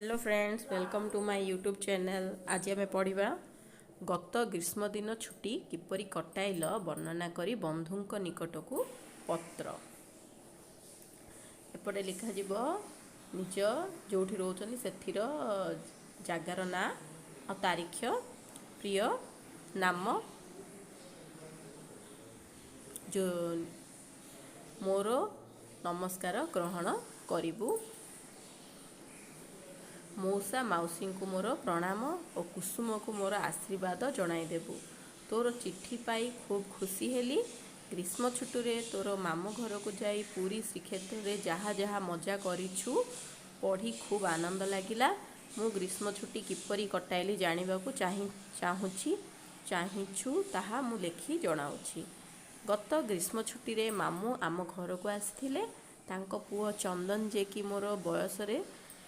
Hello friends, welcome to my YouTube channel. आज आम पढ़ा गत ग्रीष्म दिन छुट्टी किपरि कटाइल वर्णना करी बंधुंक निकट को पत्र। एपटे लिखा जीव निज जो रोचन से जगार ना और तारीख प्रिय नाम जो मोर नमस्कार ग्रहण करिबू। मौसा मौसी को मोर प्रणाम और कुसुम को मोर आशीर्वाद जणाइदेबू। तोर चिट्ठी पाई खूब खुशी हेली। ग्रीष्म छुट्टी तोर मामू घर को जाई पूरी श्रीक्षेत्र रे जहाँ जहाँ मजा करिछु पढ़ी खूब आनंद लागिला। मु ग्रीष्म छुट्टी किपरि कटाइली जानिबाकू चाहिछु ताहा मु लेखि जणाउछि। गत ग्रीष्म छुट्टी रे मामू आम घर को आसिथिले। तांको पुओ चंदन जे कि मोर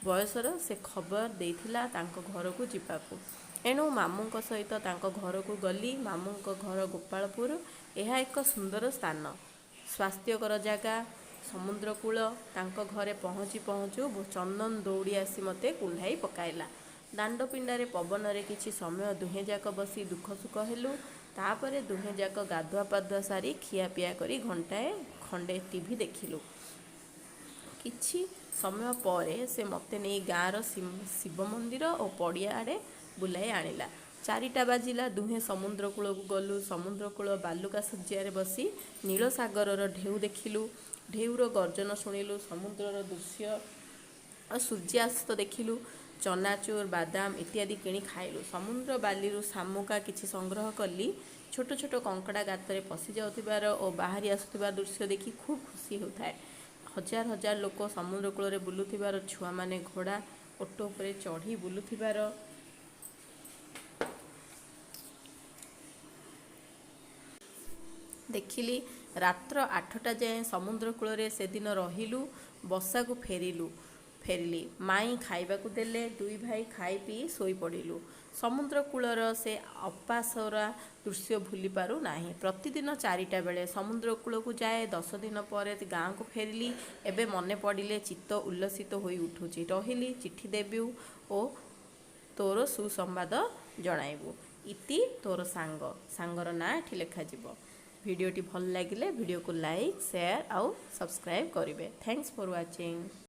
बयसर से खबर देइथिला तांको घर को जीवाकू। एणु मामू सहित तांको घर को गली। मामू घर गोपालपुर। यह एक सुंदर स्थान, स्वास्थ्यकर जगह, समुद्रकूल। तांको घरे पहुँचू पहुँचू चंदन दौड़ी आसी मते कुल्हाई पकाइला। दांड पिंडारे पवन रे किछि समय दुहें जाक बसी दुख सुख हेलु। तापरे दुहें जाक गाधुआ पाधुआ सारी खियापिया करी घंटाए खंडे टीवी देखिलु। किछि समय पर से मते नहीं गाँर शिव मंदिर और पड़िया आड़े बुलाई आनिला। 4टा बाजिला। दुहें समुद्रकूल को गलु। समुद्रकूल बालुका सज्जार बसी नील सागर ढेउ देखिलु। ढेउर गर्जन शुणिलु। समुद्रर दृश्य और सूर्यास्त देखिलु। चनाचूर बादाम इत्यादि किणी खाइलु। समुद्र बाली शामुका किछि संग्रह कली। छोट छोट कंकड़ा गातरे पशि जाउथिबार और बाहरी आसुथिबा दृश्य देखि खूब खुशी होउथाय। हजार हजार लोक समुद्र कूल बुलुथिबार, छुआ माने घोड़ा ओटो पर चढ़ी बुलुथिबार देखिली। रात्र 8टा जाए समुद्र कूल से दिन रहिलु। बसा को फेरिली। माई खाइबा को देले। दुई भाई खाई पी सोई पड़िलु। समुद्र कूलर से अपासरा दृश्य भूली पारु नाही। प्रतिदिन 4टा बेले समुद्र कूल को जाए। 10 दिन पर गाँ को फेरिली। एबे मने पड़िले चित्त उल्लसित होई उठुची। रहिली, चिट्ठी देबू और तोर सुसंवाद जणाइबू। इति तोर सांगर ना एठी लेखा जीवो। वीडियोटी भल लागिले वीडियो को लाइक, शेयर और सब्सक्राइब करिवे। Thanks for watching.